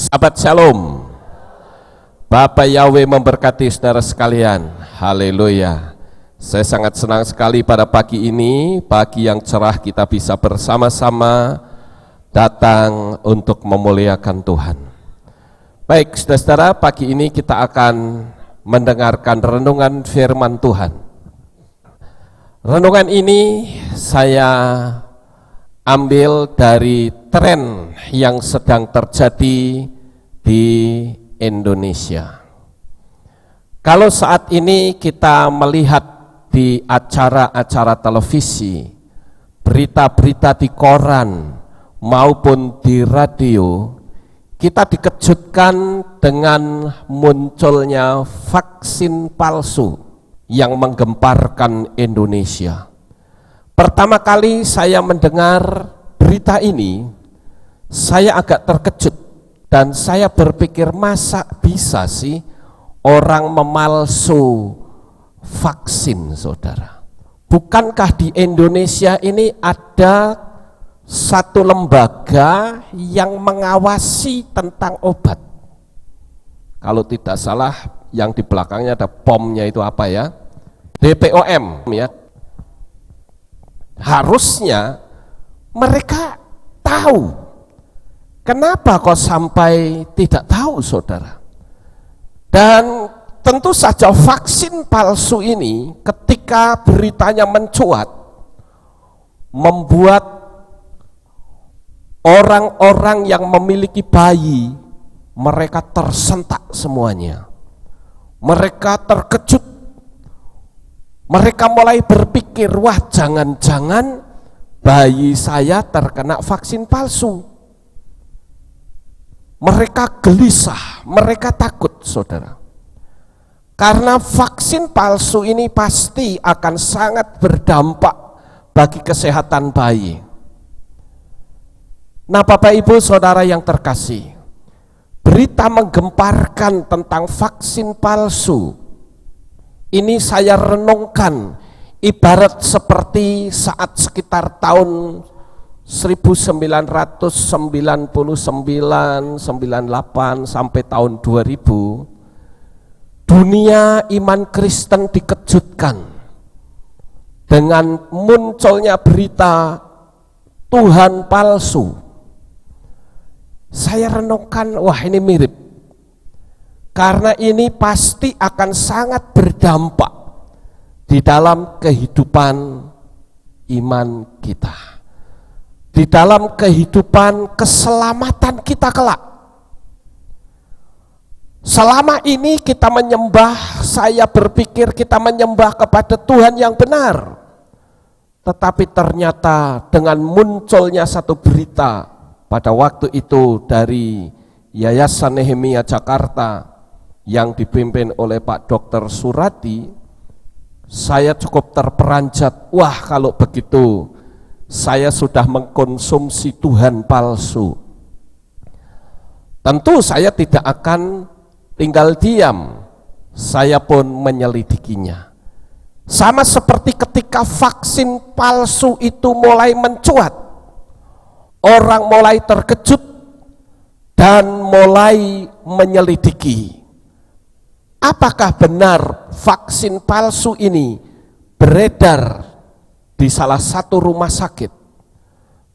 Sahabat Shalom, Bapak Yahweh memberkati saudara sekalian. Haleluya. Saya sangat senang sekali pada pagi ini, pagi yang cerah, kita bisa bersama-sama datang untuk memuliakan Tuhan. Baik saudara-saudara, pagi ini kita akan mendengarkan renungan firman Tuhan. Renungan ini saya ambil dari tren yang sedang terjadi di Indonesia. Kalau saat ini kita melihat di acara-acara televisi, berita-berita di koran maupun di radio, kita dikejutkan dengan munculnya vaksin palsu yang menggemparkan Indonesia. Pertama kali saya mendengar berita ini, saya agak terkejut dan saya berpikir, masa bisa sih orang memalsu vaksin, saudara? Bukankah di Indonesia ini ada satu lembaga yang mengawasi tentang obat? Kalau tidak salah, yang di belakangnya ada POM-nya itu apa ya? BPOM ya. Harusnya mereka tahu. Kenapa kok sampai tidak tahu, saudara? Dan tentu saja vaksin palsu ini ketika beritanya mencuat, membuat orang-orang yang memiliki bayi, mereka tersentak semuanya. Mereka terkejut. Mereka mulai berpikir, wah jangan-jangan bayi saya terkena vaksin palsu. Mereka gelisah, mereka takut, saudara. Karena vaksin palsu ini pasti akan sangat berdampak bagi kesehatan bayi. Nah, Bapak Ibu Saudara yang terkasih, berita menggemparkan tentang vaksin palsu ini saya renungkan ibarat seperti saat sekitar tahun 1999, 98 sampai tahun 2000, dunia iman Kristen dikejutkan dengan munculnya berita Tuhan palsu. Saya renungkan, wah ini mirip. Karena ini pasti akan sangat berdampak di dalam kehidupan iman kita, di dalam kehidupan keselamatan kita kelak. Selama ini kita menyembah, saya berpikir kita menyembah kepada Tuhan yang benar. Tetapi ternyata dengan munculnya satu berita pada waktu itu dari Yayasan Nehemia Jakarta yang dipimpin oleh Pak Dr. Surati, saya cukup terperanjat. Wah, kalau begitu saya sudah mengkonsumsi Tuhan palsu. Tentu saya tidak akan tinggal diam, saya pun menyelidikinya. Sama seperti ketika vaksin palsu itu mulai mencuat, orang mulai terkejut dan mulai menyelidiki. Apakah benar vaksin palsu ini beredar di salah satu rumah sakit?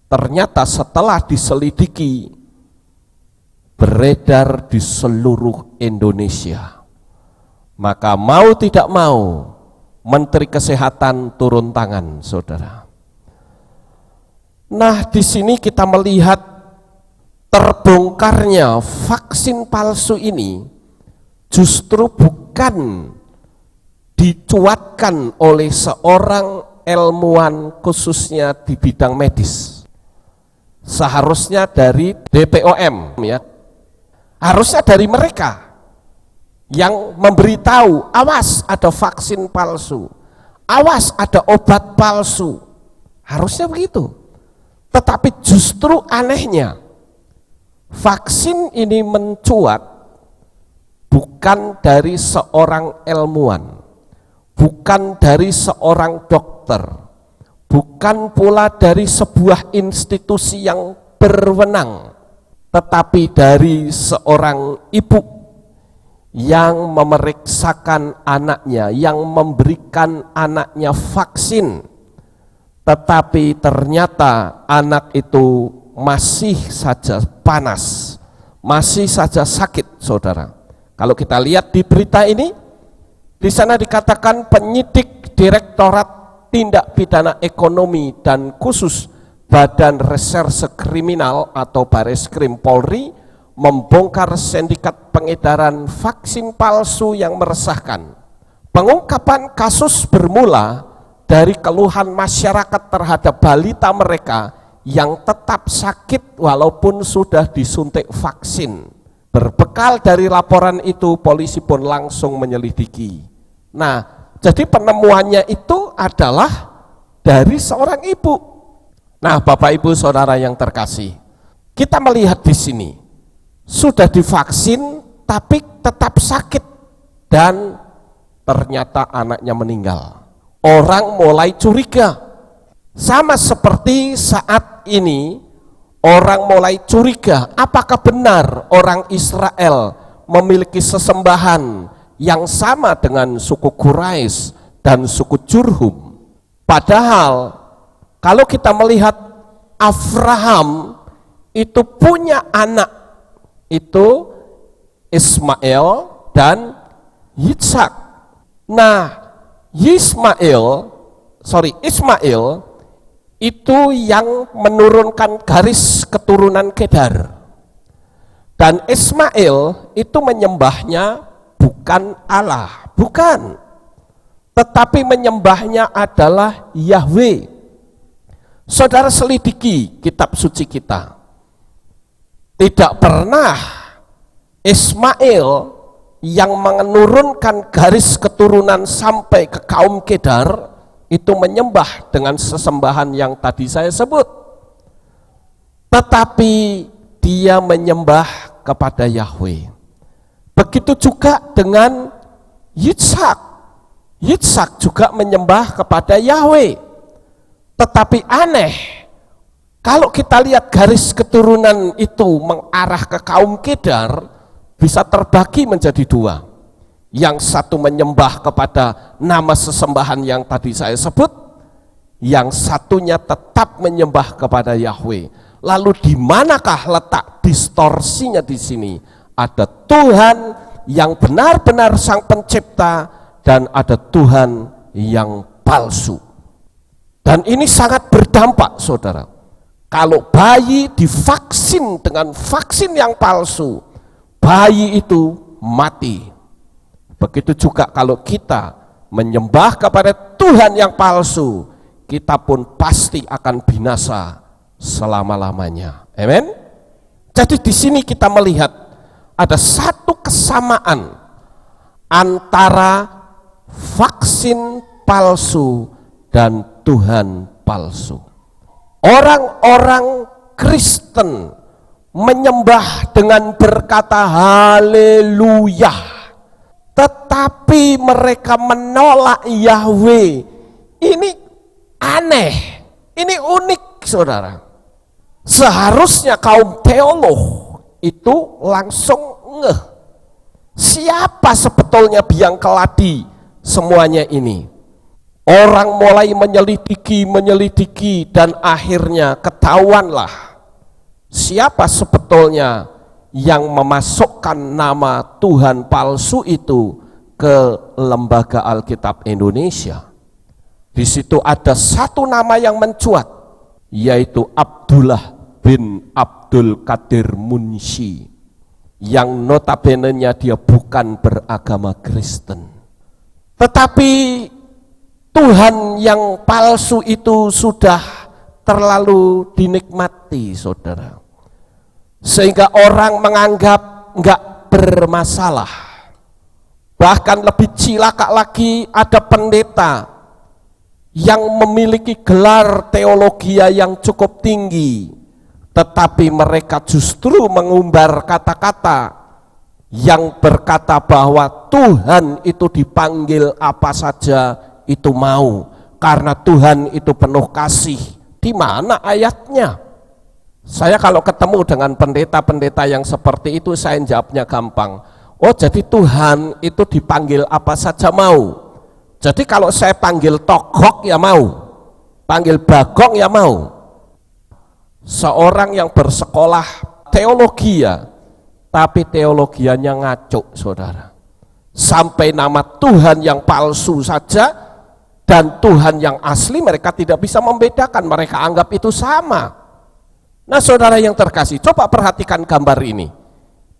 Ternyata setelah diselidiki, beredar di seluruh Indonesia. Maka mau tidak mau, Menteri Kesehatan turun tangan, saudara. Nah, di sini kita melihat terbongkarnya vaksin palsu ini justru bukan dicuatkan oleh seorang ilmuwan khususnya di bidang medis. Seharusnya dari BPOM ya. Harusnya dari mereka yang memberitahu, awas ada vaksin palsu, awas ada obat palsu. Harusnya begitu. Tetapi justru anehnya vaksin ini mencuat bukan dari seorang ilmuwan, bukan dari seorang dokter, bukan pula dari sebuah institusi yang berwenang, tetapi dari seorang ibu yang memeriksakan anaknya, yang memberikan anaknya vaksin, tetapi ternyata anak itu masih saja panas, masih saja sakit, saudara. Kalau kita lihat di berita ini, di sana dikatakan penyidik Direktorat Tindak Pidana Ekonomi dan khusus Badan Reserse Kriminal atau Bareskrim Polri membongkar sindikat pengedaran vaksin palsu yang meresahkan. Pengungkapan kasus bermula dari keluhan masyarakat terhadap balita mereka yang tetap sakit walaupun sudah disuntik vaksin. Berbekal dari laporan itu, polisi pun langsung menyelidiki. Nah, jadi penemuannya itu adalah dari seorang ibu. Nah, Bapak Ibu Saudara yang terkasih, kita melihat di sini sudah divaksin tapi tetap sakit dan ternyata anaknya meninggal. Orang mulai curiga, sama seperti saat ini orang mulai curiga apakah benar orang Israel memiliki sesembahan yang sama dengan suku Quraisy dan suku Jurhum. Padahal kalau kita melihat Abraham itu punya anak, itu Ismail dan Yitzhak. Nah, Ismail itu yang menurunkan garis keturunan Kedar. Dan Ismail itu menyembahnya bukan Allah, bukan. Tetapi menyembahnya adalah Yahweh. Saudara selidiki kitab suci kita. Tidak pernah Ismail yang menurunkan garis keturunan sampai ke kaum Kedar itu menyembah dengan sesembahan yang tadi saya sebut. Tetapi dia menyembah kepada Yahweh. Begitu juga dengan Yitzhak. Yitzhak juga menyembah kepada Yahweh. Tetapi aneh, kalau kita lihat garis keturunan itu mengarah ke kaum Kedar, bisa terbagi menjadi dua. Yang satu menyembah kepada nama sesembahan yang tadi saya sebut, yang satunya tetap menyembah kepada Yahweh. Lalu di manakah letak distorsinya di sini? Ada Tuhan yang benar-benar Sang Pencipta dan ada Tuhan yang palsu. Dan ini sangat berdampak, saudara. Kalau bayi divaksin dengan vaksin yang palsu, bayi itu mati. Begitu juga kalau kita menyembah kepada Tuhan yang palsu, kita pun pasti akan binasa selama-lamanya. Amin. Jadi di sini kita melihat ada satu kesamaan antara vaksin palsu dan Tuhan palsu. Orang-orang Kristen menyembah dengan berkata haleluya, tetapi mereka menolak Yahweh. Ini aneh, ini unik, saudara. Seharusnya kaum teolog itu langsung ngeh, siapa sebetulnya biang keladi semuanya ini. Orang mulai menyelidiki dan akhirnya ketahuanlah siapa sebetulnya yang memasukkan nama Tuhan palsu itu ke Lembaga Alkitab Indonesia. Di situ ada satu nama yang mencuat, yaitu Abdullah bin Abdul Qadir Munshi, yang notabene-nya dia bukan beragama Kristen. Tetapi Tuhan yang palsu itu sudah terlalu dinikmati, saudara, sehingga orang menganggap enggak bermasalah. Bahkan lebih cilaka lagi, ada pendeta yang memiliki gelar teologi yang cukup tinggi, tetapi mereka justru mengumbar kata-kata yang berkata bahwa Tuhan itu dipanggil apa saja itu mau, karena Tuhan itu penuh kasih. Di mana ayatnya? Saya kalau ketemu dengan pendeta-pendeta yang seperti itu, saya jawabnya gampang. Oh, jadi Tuhan itu dipanggil apa saja mau. Jadi kalau saya panggil Togok ya mau, panggil Bagong ya mau. Seorang yang bersekolah teologi ya, tapi teologianya ngaco, saudara. Sampai nama Tuhan yang palsu saja dan Tuhan yang asli mereka tidak bisa membedakan, mereka anggap itu sama. Nah, saudara yang terkasih, coba perhatikan gambar ini.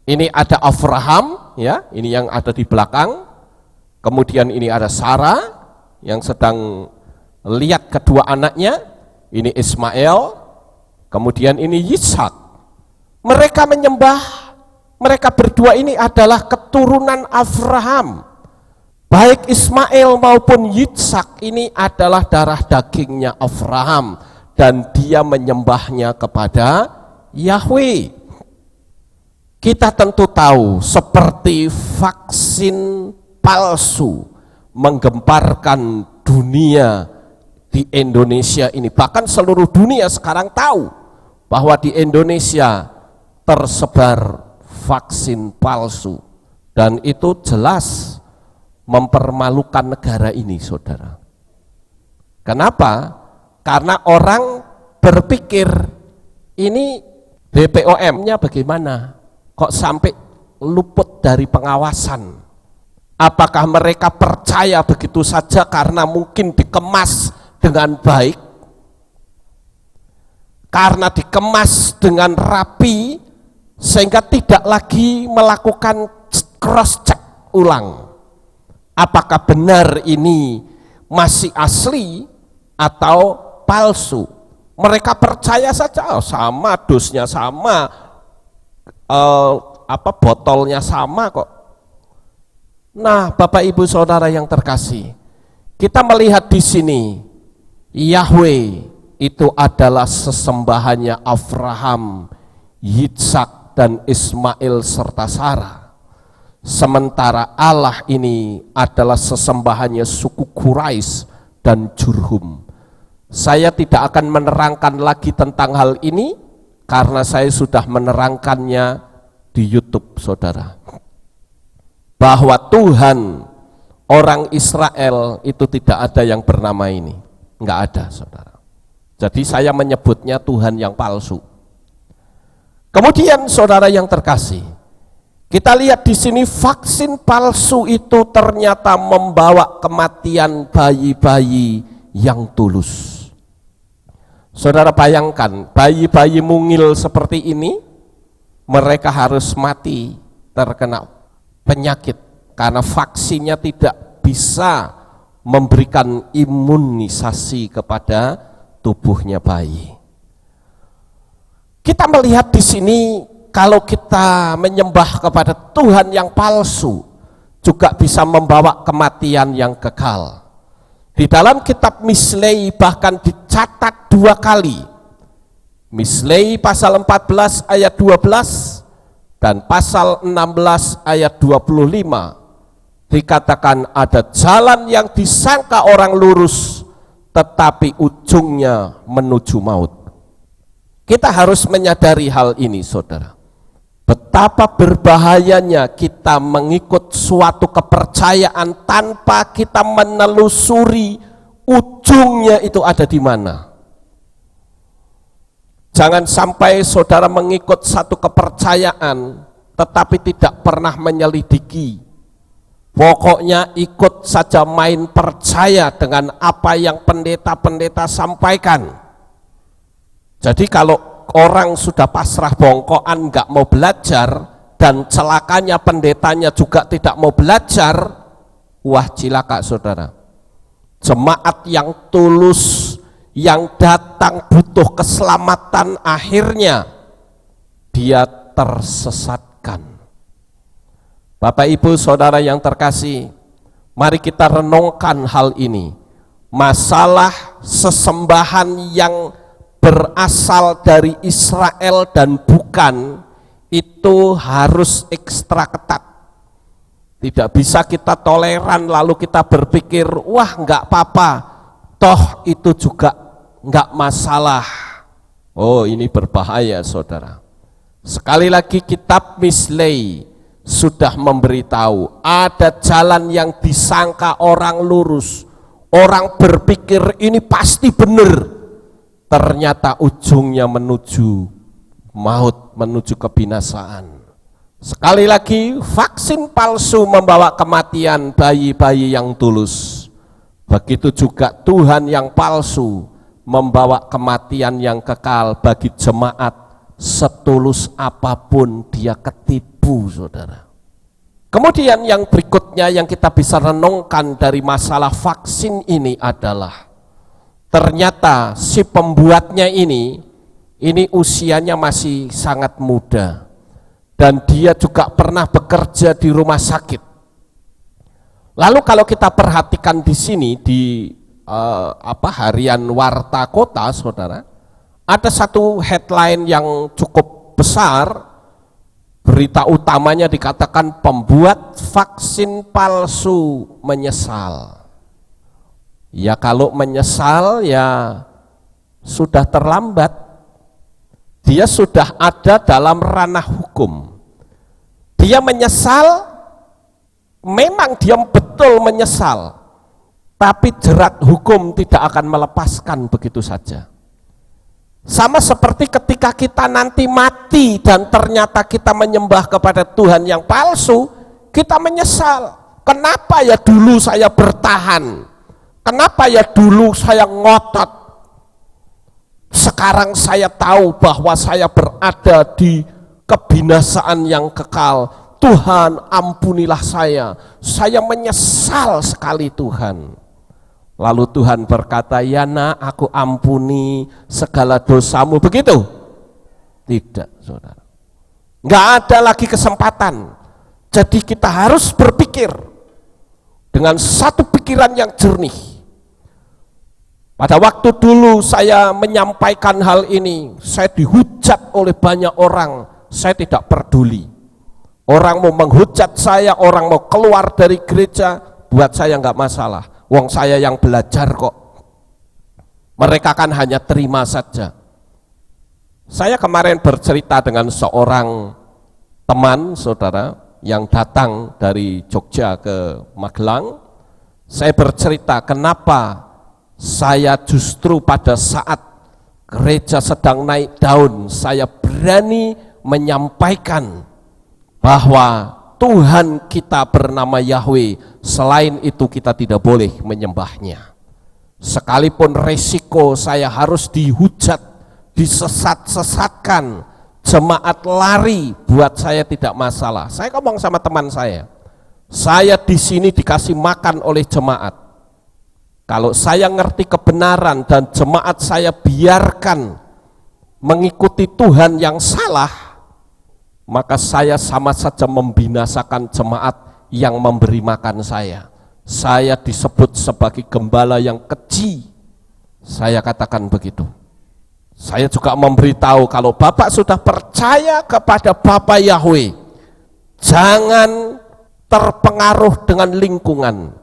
Ini ada Abraham, ya, ini yang ada di belakang. Kemudian ini ada Sarah yang sedang lihat kedua anaknya. Ini Ismail, kemudian ini Ishak. Mereka menyembah, mereka berdua ini adalah keturunan Abraham. Baik Ismail maupun Ishak ini adalah darah dagingnya Abraham. Dan dia menyembahnya kepada Yahweh. Kita tentu tahu seperti vaksin palsu menggemparkan dunia di Indonesia ini. Bahkan seluruh dunia sekarang tahu bahwa di Indonesia tersebar vaksin palsu. Dan itu jelas mempermalukan negara ini, saudara. Kenapa? Karena orang berpikir ini BPOM-nya bagaimana? Kok sampai luput dari pengawasan? Apakah mereka percaya begitu saja karena mungkin dikemas dengan baik? Karena dikemas dengan rapi sehingga tidak lagi melakukan cross check ulang. Apakah benar ini masih asli atau palsu? Mereka percaya saja, oh, sama dosnya sama, botolnya sama kok. Nah, Bapak Ibu Saudara yang terkasih, kita melihat di sini Yahweh itu adalah sesembahannya Abraham, Ishak dan Ismail serta Sarah. Sementara Allah ini adalah sesembahannya suku Quraisy dan Jurhum. Saya tidak akan menerangkan lagi tentang hal ini karena saya sudah menerangkannya di YouTube, saudara. Bahwa Tuhan orang Israel itu tidak ada yang bernama ini, enggak ada, saudara. Jadi saya menyebutnya Tuhan yang palsu. Kemudian saudara yang terkasih, kita lihat di sini vaksin palsu itu ternyata membawa kematian bayi-bayi yang tulus. Saudara bayangkan, bayi-bayi mungil seperti ini, mereka harus mati terkena penyakit karena vaksinnya tidak bisa memberikan imunisasi kepada tubuhnya bayi. Kita melihat di sini kalau kita menyembah kepada Tuhan yang palsu juga bisa membawa kematian yang kekal. Di dalam kitab Mislei bahkan dicatat 2 kali. Mislei pasal 14 ayat 12 dan pasal 16 ayat 25 dikatakan ada jalan yang disangka orang lurus tetapi ujungnya menuju maut. Kita harus menyadari hal ini, saudara. Betapa berbahayanya kita mengikut suatu kepercayaan tanpa kita menelusuri ujungnya itu ada di mana. Jangan sampai saudara mengikut satu kepercayaan tetapi tidak pernah menyelidiki. Pokoknya ikut saja main percaya dengan apa yang pendeta-pendeta sampaikan. Jadi kalau orang sudah pasrah bongkoan nggak mau belajar dan celakanya pendetanya juga tidak mau belajar, wah cilaka saudara. Jemaat yang tulus yang datang butuh keselamatan akhirnya dia tersesatkan. Bapak Ibu Saudara yang terkasih, mari kita renungkan hal ini. Masalah sesembahan yang berasal dari Israel dan bukan itu harus ekstra ketat. Tidak bisa kita toleran lalu kita berpikir wah enggak apa-apa, toh itu juga enggak masalah. Oh, ini berbahaya, saudara. Sekali lagi kitab Mislei sudah memberitahu ada jalan yang disangka orang lurus, orang berpikir ini pasti benar, ternyata ujungnya menuju maut, menuju kebinasaan. Sekali lagi, vaksin palsu membawa kematian bayi-bayi yang tulus. Begitu juga Tuhan yang palsu membawa kematian yang kekal bagi jemaat setulus apapun dia ketipu, saudara. Kemudian yang berikutnya yang kita bisa renungkan dari masalah vaksin ini adalah ternyata si pembuatnya ini usianya masih sangat muda. Dan dia juga pernah bekerja di rumah sakit. Lalu kalau kita perhatikan di sini di harian Warta Kota, saudara, ada satu headline yang cukup besar. Berita utamanya dikatakan pembuat vaksin palsu menyesal. Ya kalau menyesal ya sudah terlambat. Dia sudah ada dalam ranah hukum. Dia menyesal, memang dia betul menyesal, tapi jerat hukum tidak akan melepaskan begitu saja. Sama seperti ketika kita nanti mati dan ternyata kita menyembah kepada Tuhan yang palsu, kita menyesal. Kenapa ya dulu saya bertahan? Kenapa ya dulu saya ngotot? Sekarang saya tahu bahwa saya berada di kebinasaan yang kekal. Tuhan, ampunilah saya menyesal sekali Tuhan. Lalu Tuhan berkata, ya nak, aku ampuni segala dosamu. Begitu? Tidak, saudara. Nggak ada lagi kesempatan. Jadi kita harus berpikir dengan satu pikiran yang jernih. Pada waktu dulu saya menyampaikan hal ini, saya dihujat oleh banyak orang, saya tidak peduli. Orang mau menghujat saya, orang mau keluar dari gereja, buat saya nggak masalah. Wong saya yang belajar kok. Mereka kan hanya terima saja. Saya kemarin bercerita dengan seorang teman, saudara, yang datang dari Jogja ke Magelang. Saya bercerita kenapa saya justru pada saat gereja sedang naik daun, saya berani menyampaikan bahwa Tuhan kita bernama Yahweh, selain itu kita tidak boleh menyembahnya. Sekalipun resiko saya harus dihujat, disesat-sesatkan, jemaat lari, buat saya tidak masalah. Saya ngomong sama teman saya di sini dikasih makan oleh jemaat. Kalau saya ngerti kebenaran dan jemaat saya biarkan mengikuti Tuhan yang salah, maka saya sama saja membinasakan jemaat yang memberi makan saya. Saya disebut sebagai gembala yang keji. Saya katakan begitu. Saya juga memberitahu kalau Bapak sudah percaya kepada Bapa Yahweh, jangan terpengaruh dengan lingkungan.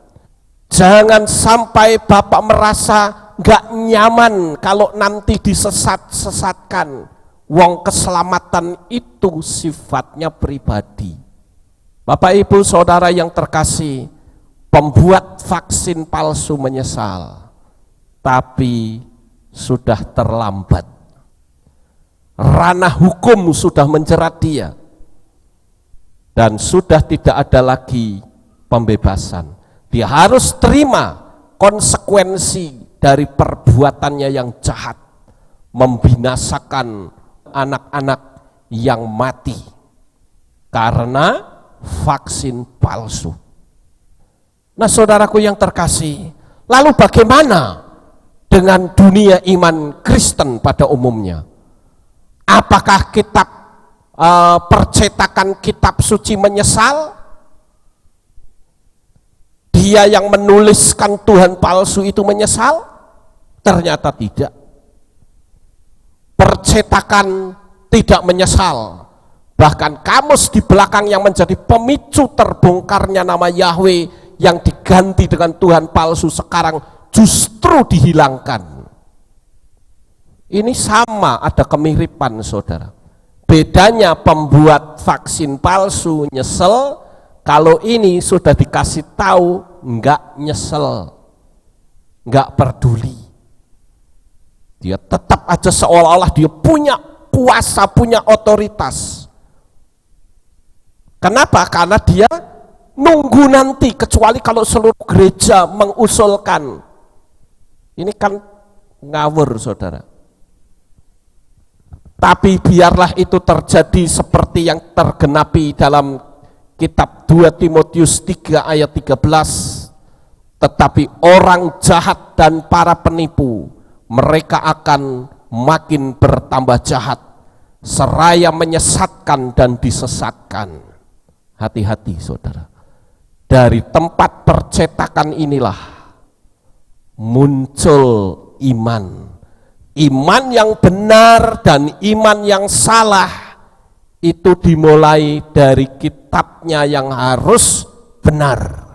Jangan sampai Bapak merasa gak nyaman kalau nanti disesat-sesatkan. Wong keselamatan itu sifatnya pribadi. Bapak Ibu Saudara yang terkasih, pembuat vaksin palsu menyesal, tapi sudah terlambat. Ranah hukum sudah menjerat dia, dan sudah tidak ada lagi pembebasan. Dia harus terima konsekuensi dari perbuatannya yang jahat, membinasakan anak-anak yang mati karena vaksin palsu. Nah, saudaraku yang terkasih, lalu bagaimana dengan dunia iman Kristen pada umumnya? Apakah kitab percetakan kitab suci menyesal? Dia yang menuliskan Tuhan palsu itu menyesal? Ternyata tidak. Percetakan tidak menyesal. Bahkan kamus di belakang yang menjadi pemicu terbongkarnya nama Yahweh yang diganti dengan Tuhan palsu sekarang justru dihilangkan. Ini sama, ada kemiripan saudara. Bedanya pembuat vaksin palsu nyesel, kalau ini sudah dikasih tahu enggak nyesel, enggak peduli. Dia tetap aja seolah-olah dia punya kuasa, punya otoritas. Kenapa? Karena dia nunggu nanti, kecuali kalau seluruh gereja mengusulkan. Ini kan ngawur saudara. Tapi biarlah itu terjadi seperti yang tergenapi dalam kitab 2 Timotius 3 ayat 13. Tetapi orang jahat dan para penipu, mereka akan makin bertambah jahat, seraya menyesatkan dan disesatkan. Hati-hati saudara. Dari tempat percetakan inilah muncul iman. Iman yang benar dan iman yang salah itu dimulai dari kitabnya yang harus benar.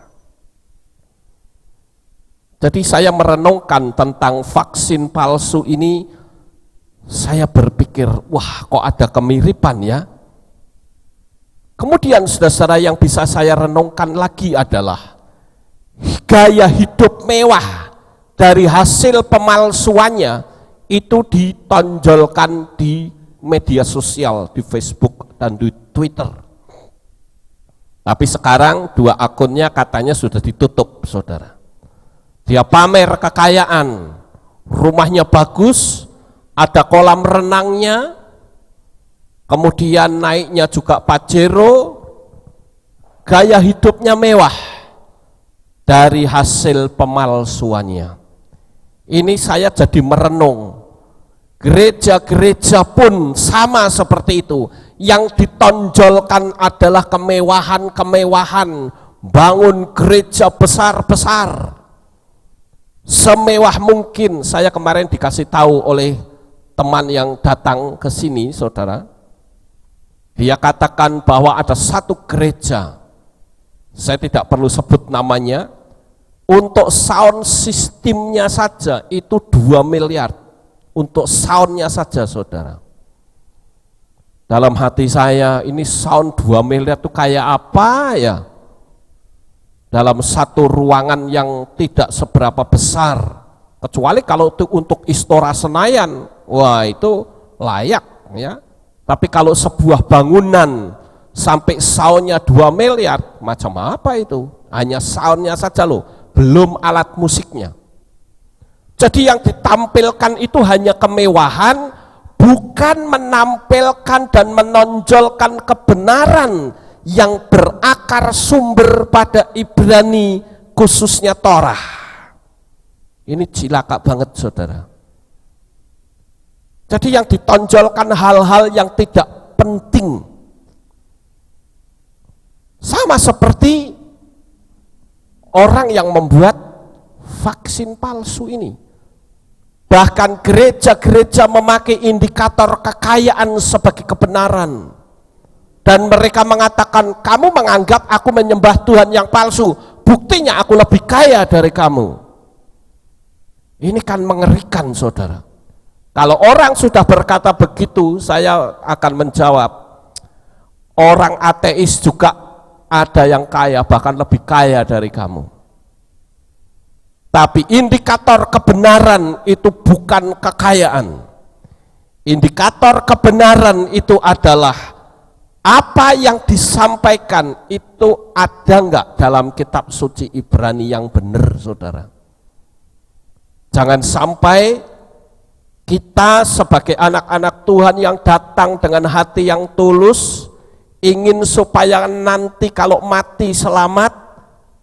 Jadi saya merenungkan tentang vaksin palsu ini, saya berpikir, wah kok ada kemiripan ya. Kemudian saudara-saudara yang bisa saya renungkan lagi adalah gaya hidup mewah dari hasil pemalsuannya itu ditonjolkan di media sosial, di Facebook dan di Twitter. Tapi sekarang 2 akunnya katanya sudah ditutup saudara. Dia pamer kekayaan, rumahnya bagus, ada kolam renangnya, kemudian naiknya juga Pajero, gaya hidupnya mewah dari hasil pemalsuannya. Ini saya jadi merenung, gereja-gereja pun sama seperti itu. Yang ditonjolkan adalah kemewahan-kemewahan, bangun gereja besar-besar, semewah mungkin. Saya kemarin dikasih tahu oleh teman yang datang ke sini saudara, dia katakan bahwa ada satu gereja, saya tidak perlu sebut namanya, untuk sound sistemnya saja itu 2 miliar, untuk soundnya saja saudara. Dalam hati saya, ini sound 2 miliar itu kayak apa ya? Dalam satu ruangan yang tidak seberapa besar, kecuali kalau itu untuk Istora Senayan, wah itu layak ya. Tapi kalau sebuah bangunan sampai soundnya 2 miliar, macam apa itu? Hanya soundnya saja loh, belum alat musiknya. Jadi yang ditampilkan itu hanya kemewahan, bukan menampilkan dan menonjolkan kebenaran yang berakar sumber pada Ibrani, khususnya Torah. Ini cilaka banget saudara. Jadi yang ditonjolkan hal-hal yang tidak penting. Sama seperti orang yang membuat vaksin palsu ini. Bahkan gereja-gereja memakai indikator kekayaan sebagai kebenaran. Dan mereka mengatakan, kamu menganggap aku menyembah Tuhan yang palsu, buktinya aku lebih kaya dari kamu. Ini kan mengerikan saudara. Kalau orang sudah berkata begitu, saya akan menjawab, orang ateis juga ada yang kaya, bahkan lebih kaya dari kamu. Tapi indikator kebenaran itu bukan kekayaan. Indikator kebenaran itu adalah apa yang disampaikan itu ada enggak dalam kitab suci Ibrani yang benar saudara. Jangan sampai kita sebagai anak-anak Tuhan yang datang dengan hati yang tulus, ingin supaya nanti kalau mati selamat,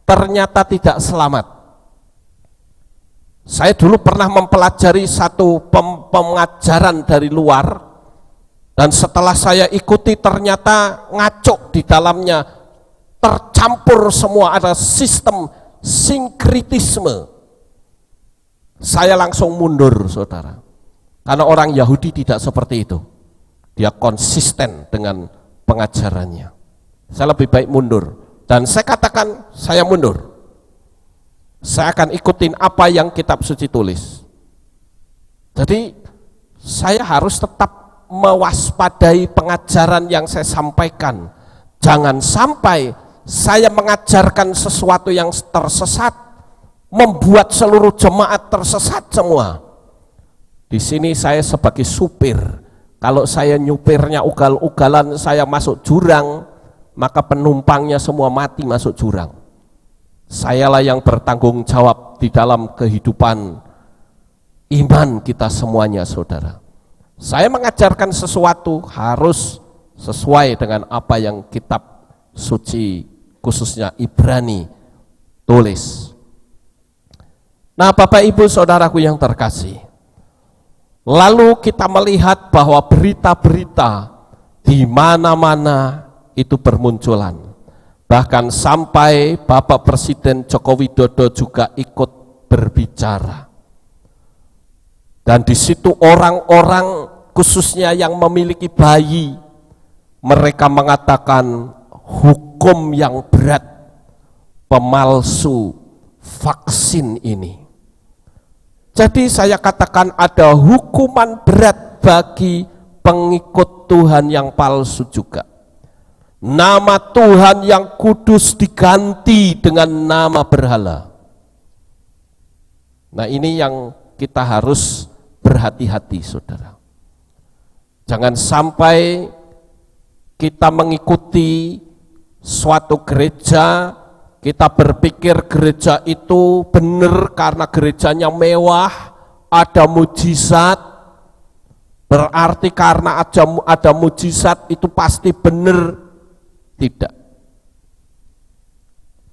ternyata tidak selamat. Saya dulu pernah mempelajari satu pengajaran dari luar, dan setelah saya ikuti ternyata ngaco di dalamnya, tercampur semua, ada sistem sinkritisme. Saya langsung mundur saudara, karena orang Yahudi tidak seperti itu, dia konsisten dengan pengajarannya. Saya lebih baik mundur, dan saya katakan saya mundur. Saya akan ikutin apa yang kitab suci tulis. Jadi saya harus tetap mewaspadai pengajaran yang saya sampaikan. Jangan sampai saya mengajarkan sesuatu yang tersesat, membuat seluruh jemaat tersesat semua. Di sini saya sebagai supir, kalau saya nyupirnya ugal-ugalan, saya masuk jurang, maka penumpangnya semua mati masuk jurang. Sayalah yang bertanggung jawab di dalam kehidupan iman kita semuanya, saudara. Saya mengajarkan sesuatu harus sesuai dengan apa yang kitab suci, khususnya Ibrani, tulis. Nah, Bapak Ibu Saudaraku yang terkasih, lalu kita melihat bahwa berita-berita di mana-mana itu bermunculan. Bahkan sampai Bapak Presiden Joko Widodo juga ikut berbicara. Dan di situ orang-orang khususnya yang memiliki bayi, mereka mengatakan hukum yang berat pemalsu vaksin ini. Jadi saya katakan ada hukuman berat bagi pengikut Tuhan yang palsu juga. Nama Tuhan yang kudus diganti dengan nama berhala. Nah, ini yang kita harus berhati-hati, saudara. Jangan sampai kita mengikuti suatu gereja, kita berpikir gereja itu benar karena gerejanya mewah, ada mujizat, berarti karena ada mujizat itu pasti benar. Tidak.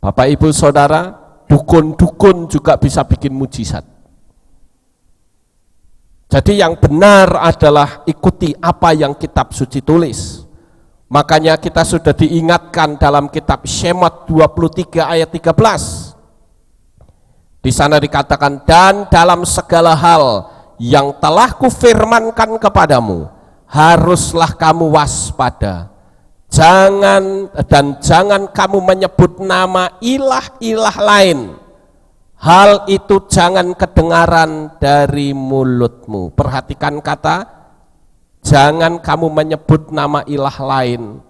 Bapak Ibu Saudara, dukun-dukun juga bisa bikin mujizat. Jadi yang benar adalah ikuti apa yang kitab suci tulis. Makanya kita sudah diingatkan dalam kitab Shemot 23 ayat 13. Di sana dikatakan, dan dalam segala hal yang telah kufirmankan kepadamu, haruslah kamu waspada. Jangan kamu menyebut nama ilah-ilah lain. Hal itu jangan kedengaran dari mulutmu. Perhatikan kata, jangan kamu menyebut nama ilah lain.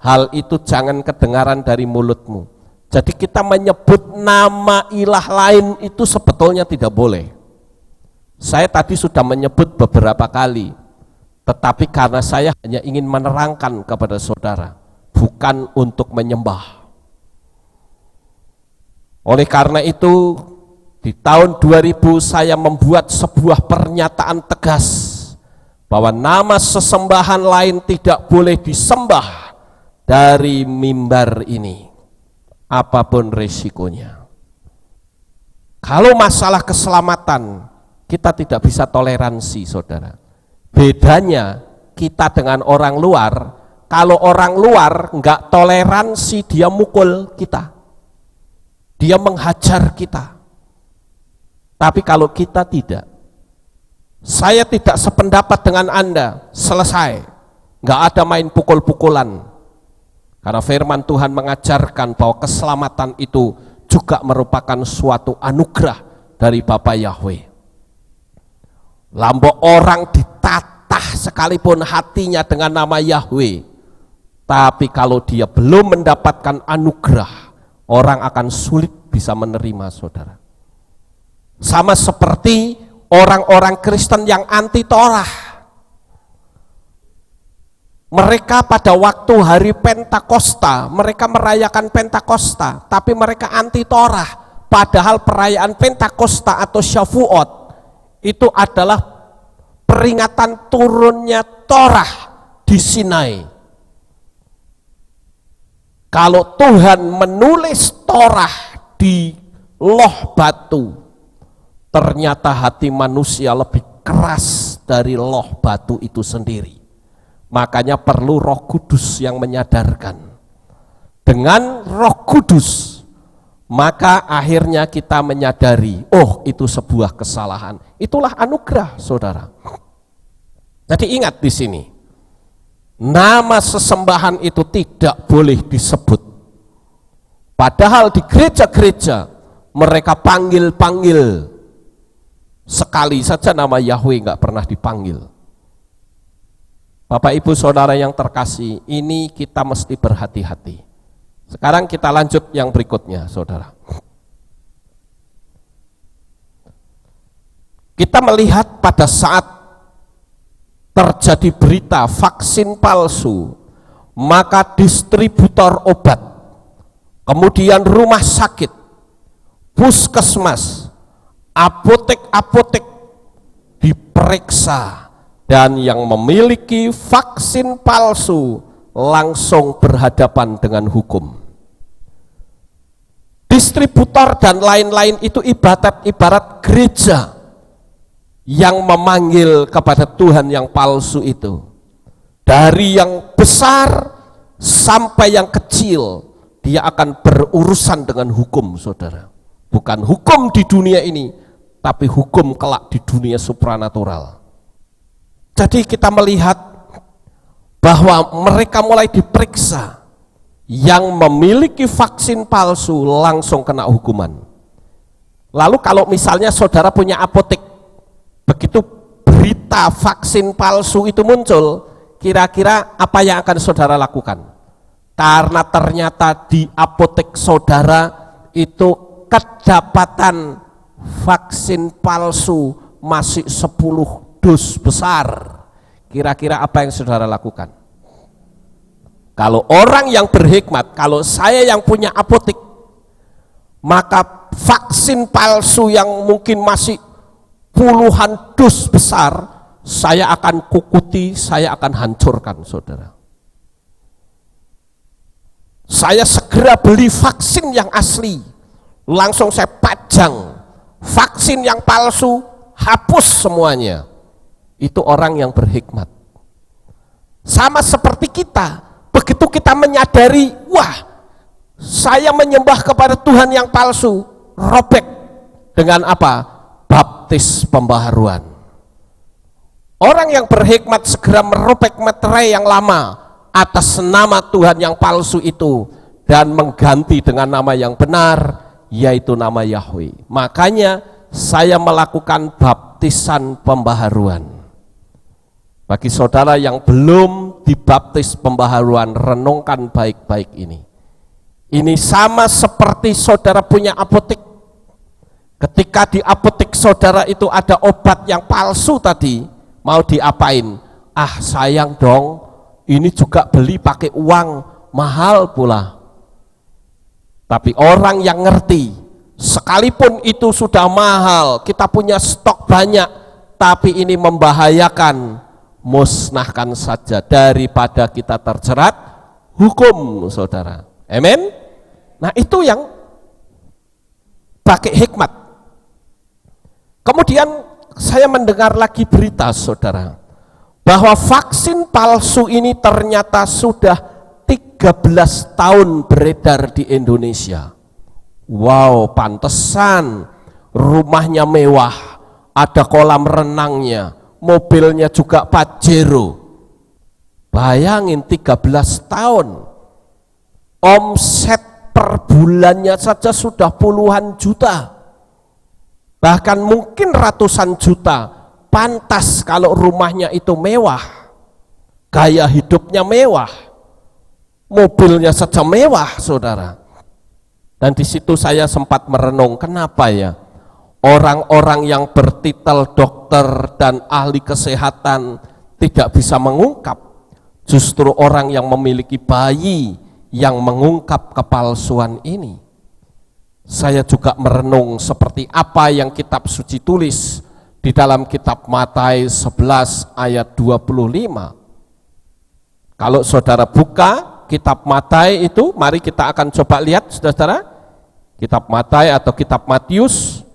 Hal itu jangan kedengaran dari mulutmu. Jadi kita menyebut nama ilah lain itu sebetulnya tidak boleh. Saya tadi sudah menyebut beberapa kali. Tetapi karena saya hanya ingin menerangkan kepada saudara, bukan untuk menyembah. Oleh karena itu, di tahun 2000 saya membuat sebuah pernyataan tegas bahwa nama sesembahan lain tidak boleh disembah dari mimbar ini, apapun resikonya. Kalau masalah keselamatan, kita tidak bisa toleransi, saudara. Bedanya kita dengan orang luar, kalau orang luar enggak toleransi, dia mukul kita, dia menghajar kita. Tapi kalau kita tidak, saya tidak sependapat dengan Anda, selesai, enggak ada main pukul-pukulan. Karena firman Tuhan mengajarkan bahwa keselamatan itu juga merupakan suatu anugerah dari Bapa Yahweh. Lambok orang ditatah sekalipun hatinya dengan nama Yahweh, tapi kalau dia belum mendapatkan anugerah, orang akan sulit bisa menerima, saudara. Sama seperti orang-orang Kristen yang anti Torah. Mereka pada waktu hari Pentakosta, mereka merayakan Pentakosta, tapi mereka anti Torah. Padahal perayaan Pentakosta atau Syavuot itu adalah peringatan turunnya Torah di Sinai. Kalau Tuhan menulis Torah di loh batu, ternyata hati manusia lebih keras dari loh batu itu sendiri. Makanya perlu Roh Kudus yang menyadarkan. Dengan Roh Kudus, maka akhirnya kita menyadari, oh itu sebuah kesalahan. Itulah anugerah, saudara. Jadi ingat di sini, nama sesembahan itu tidak boleh disebut. Padahal di gereja-gereja mereka panggil-panggil, sekali saja nama Yahweh nggak pernah dipanggil. Bapak Ibu Saudara yang terkasih, ini kita mesti berhati-hati. Sekarang kita lanjut yang berikutnya, Saudara. Kita melihat pada saat terjadi berita vaksin palsu, maka distributor obat, kemudian rumah sakit, puskesmas, apotek-apotek diperiksa, dan yang memiliki vaksin palsu langsung berhadapan dengan hukum. Distributor dan lain-lain itu ibarat gereja yang memanggil kepada Tuhan yang palsu itu. Dari yang besar sampai yang kecil, dia akan berurusan dengan hukum, saudara. Bukan hukum di dunia ini, tapi hukum kelak di dunia supranatural. Jadi kita melihat bahwa mereka mulai diperiksa. Yang memiliki vaksin palsu langsung kena hukuman. Lalu kalau misalnya saudara punya apotek, begitu berita vaksin palsu itu muncul, kira-kira apa yang akan saudara lakukan? Karena ternyata di apotek saudara itu kedapatan vaksin palsu masih 10 dus besar. Kira-kira apa yang saudara lakukan? Kalau orang yang berhikmat, kalau saya yang punya apotek, maka vaksin palsu yang mungkin masih puluhan dus besar, saya akan kukuti, saya akan hancurkan, saudara. Saya segera beli vaksin yang asli, langsung saya pajang. Vaksin yang palsu, hapus semuanya. Itu orang yang berhikmat. Sama seperti kita. Begitu kita menyadari, wah, saya menyembah kepada Tuhan yang palsu, robek dengan apa? Baptis pembaharuan. Orang yang berhikmat segera merobek materai yang lama atas nama Tuhan yang palsu itu dan mengganti dengan nama yang benar, yaitu nama Yahweh. Makanya saya melakukan baptisan pembaharuan. Bagi saudara yang belum dibaptis pembaharuan, renungkan baik-baik ini. Ini sama seperti saudara punya apotek. Ketika di apotek saudara itu ada obat yang palsu tadi, mau diapain? Ah, sayang dong, ini juga beli pakai uang, mahal pula. Tapi orang yang ngerti, sekalipun itu sudah mahal, kita punya stok banyak, tapi ini membahayakan, musnahkan saja daripada kita terjerat hukum, saudara. Amin. Nah, itu yang pakai hikmat. Kemudian saya mendengar lagi berita, saudara, bahwa vaksin palsu ini ternyata sudah 13 tahun beredar di Indonesia. Wow, pantesan rumahnya mewah, ada kolam renangnya, mobilnya juga Pajero. Bayangin 13 tahun. Omset per bulannya saja sudah puluhan juta. Bahkan mungkin ratusan juta. Pantas kalau rumahnya itu mewah. Gaya hidupnya mewah. Mobilnya saja mewah, saudara. Dan di situ saya sempat merenung, kenapa ya? Orang-orang yang bertitel dokter dan ahli kesehatan tidak bisa mengungkap. Justru orang yang memiliki bayi yang mengungkap kepalsuan ini. Saya juga merenung seperti apa yang kitab suci tulis di dalam kitab Matius 11 ayat 25. Kalau saudara buka kitab Matius itu, mari kita akan coba lihat, saudara. Kitab Matius atau kitab Matius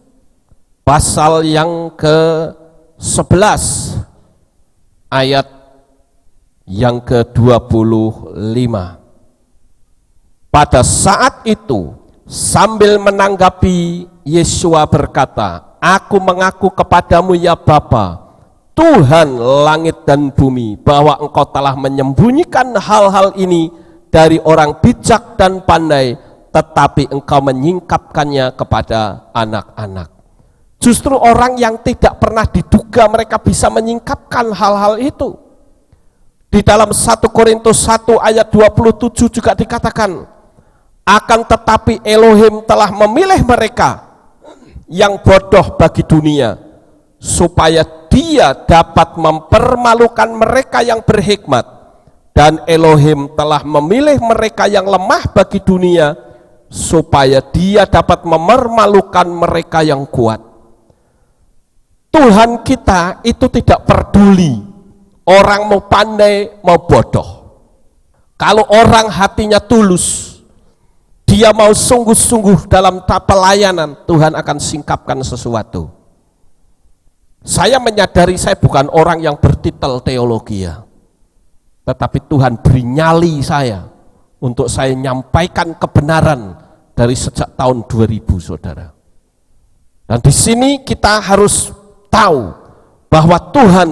pasal yang ke-11 ayat yang ke-25. Pada saat itu sambil menanggapi, Yesua berkata, "Aku mengaku kepadamu ya Bapa, Tuhan langit dan bumi, bahwa Engkau telah menyembunyikan hal-hal ini dari orang bijak dan pandai, tetapi Engkau menyingkapkannya kepada anak-anak." Justru orang yang tidak pernah diduga mereka bisa menyingkapkan hal-hal itu. Di dalam 1 Korintus 1 ayat 27 juga dikatakan, akan tetapi Elohim telah memilih mereka yang bodoh bagi dunia, supaya Dia dapat mempermalukan mereka yang berhikmat. Dan Elohim telah memilih mereka yang lemah bagi dunia, supaya Dia dapat mempermalukan mereka yang kuat. Tuhan kita itu tidak peduli orang mau pandai mau bodoh. Kalau orang hatinya tulus, dia mau sungguh-sungguh dalam pelayanan, Tuhan akan singkapkan sesuatu. Saya menyadari saya bukan orang yang bertitel teologi ya, tetapi Tuhan beri nyali saya untuk saya nyampaikan kebenaran dari sejak tahun 2000, saudara. Dan di sini kita harus tahu bahwa Tuhan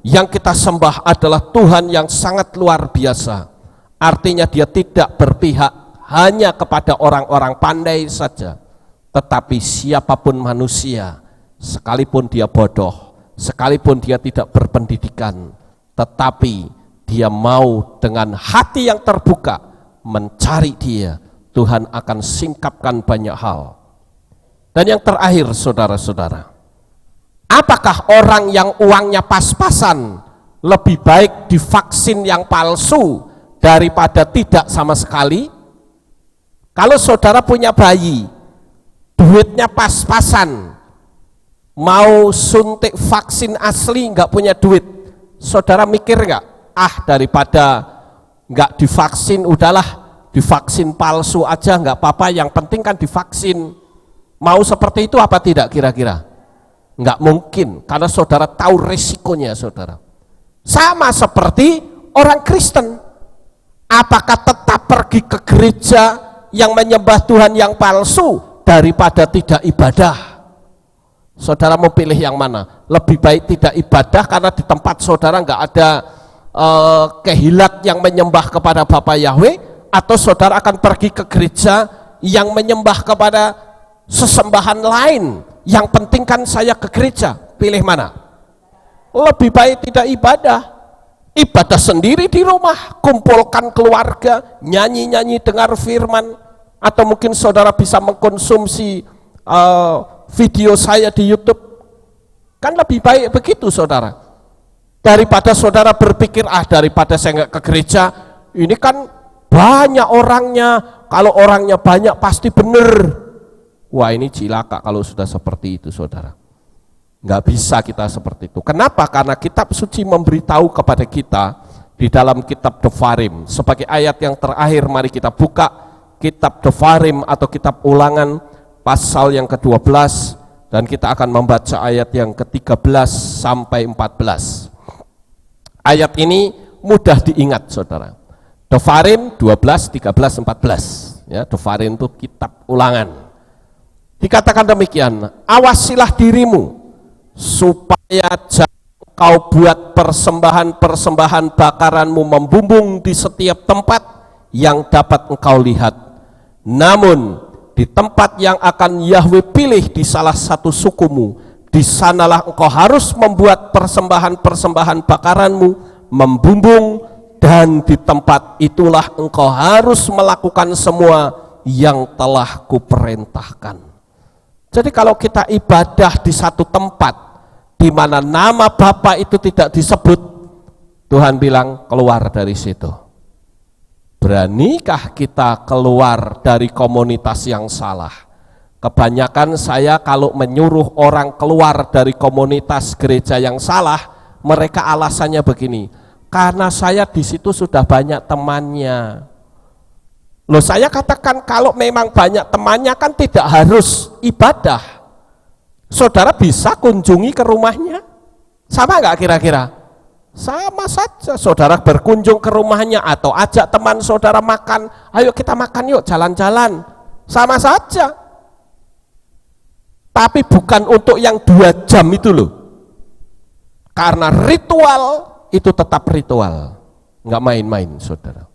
yang kita sembah adalah Tuhan yang sangat luar biasa. Artinya Dia tidak berpihak hanya kepada orang-orang pandai saja, tetapi siapapun manusia, sekalipun dia bodoh, sekalipun dia tidak berpendidikan, tetapi dia mau dengan hati yang terbuka mencari Dia, Tuhan akan singkapkan banyak hal. Dan yang terakhir, saudara-saudara, apakah orang yang uangnya pas-pasan lebih baik divaksin yang palsu daripada tidak sama sekali? Kalau saudara punya bayi, duitnya pas-pasan, mau suntik vaksin asli nggak punya duit, saudara mikir nggak? Daripada nggak divaksin, udahlah divaksin palsu aja nggak apa-apa, yang penting kan divaksin. Mau seperti itu apa tidak kira-kira? Nggak mungkin, karena saudara tahu resikonya, saudara. Sama seperti orang Kristen, apakah tetap pergi ke gereja yang menyembah Tuhan yang palsu daripada tidak ibadah? Saudara mau pilih yang mana? Lebih baik tidak ibadah karena di tempat saudara nggak ada kehilat yang menyembah kepada Bapa Yahweh, atau saudara akan pergi ke gereja yang menyembah kepada sesembahan lain? Yang penting kan saya ke gereja. Pilih mana? Lebih baik tidak ibadah. Ibadah sendiri di rumah, kumpulkan keluarga, nyanyi-nyanyi, dengar firman. Atau mungkin saudara bisa mengkonsumsi video saya di YouTube. Kan lebih baik begitu, saudara. Daripada saudara berpikir, daripada saya nggak ke gereja, ini kan banyak orangnya, kalau orangnya banyak pasti benar. Wah, ini cilaka kalau sudah seperti itu, saudara. Nggak bisa kita seperti itu. Kenapa? Karena kitab suci memberitahu kepada kita di dalam kitab Devarim. Sebagai ayat yang terakhir, mari kita buka kitab Devarim atau kitab Ulangan pasal yang ke-12, dan kita akan membaca ayat yang ke-13 sampai 14. Ayat ini mudah diingat, saudara. Devarim 12, 13, 14. Ya, Devarim itu kitab Ulangan. Dikatakan demikian, awasilah dirimu supaya jangan kau buat persembahan-persembahan bakaranmu membumbung di setiap tempat yang dapat engkau lihat. Namun di tempat yang akan Yahweh pilih di salah satu sukumu, di sanalah engkau harus membuat persembahan-persembahan bakaranmu membumbung, dan di tempat itulah engkau harus melakukan semua yang telah kuperintahkan. Jadi kalau kita ibadah di satu tempat di mana nama Bapa itu tidak disebut, Tuhan bilang keluar dari situ. Beranikah kita keluar dari komunitas yang salah? Kebanyakan saya kalau menyuruh orang keluar dari komunitas gereja yang salah, mereka alasannya begini, karena saya di situ sudah banyak temannya. Loh, saya katakan kalau memang banyak temannya kan tidak harus ibadah. Saudara bisa kunjungi ke rumahnya. Sama nggak kira-kira? Sama saja. Saudara berkunjung ke rumahnya atau ajak teman saudara makan. Ayo kita makan yuk, jalan-jalan. Sama saja. Tapi bukan untuk yang 2 jam itu loh. Karena ritual itu tetap ritual. Nggak main-main, saudara.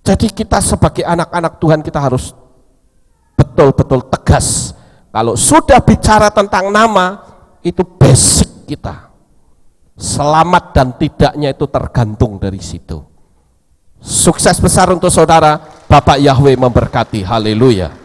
Jadi kita sebagai anak-anak Tuhan kita harus betul-betul tegas. Kalau sudah bicara tentang nama, itu basic kita. Selamat dan tidaknya itu tergantung dari situ. Sukses besar untuk saudara. Bapak Yahweh memberkati. Haleluya.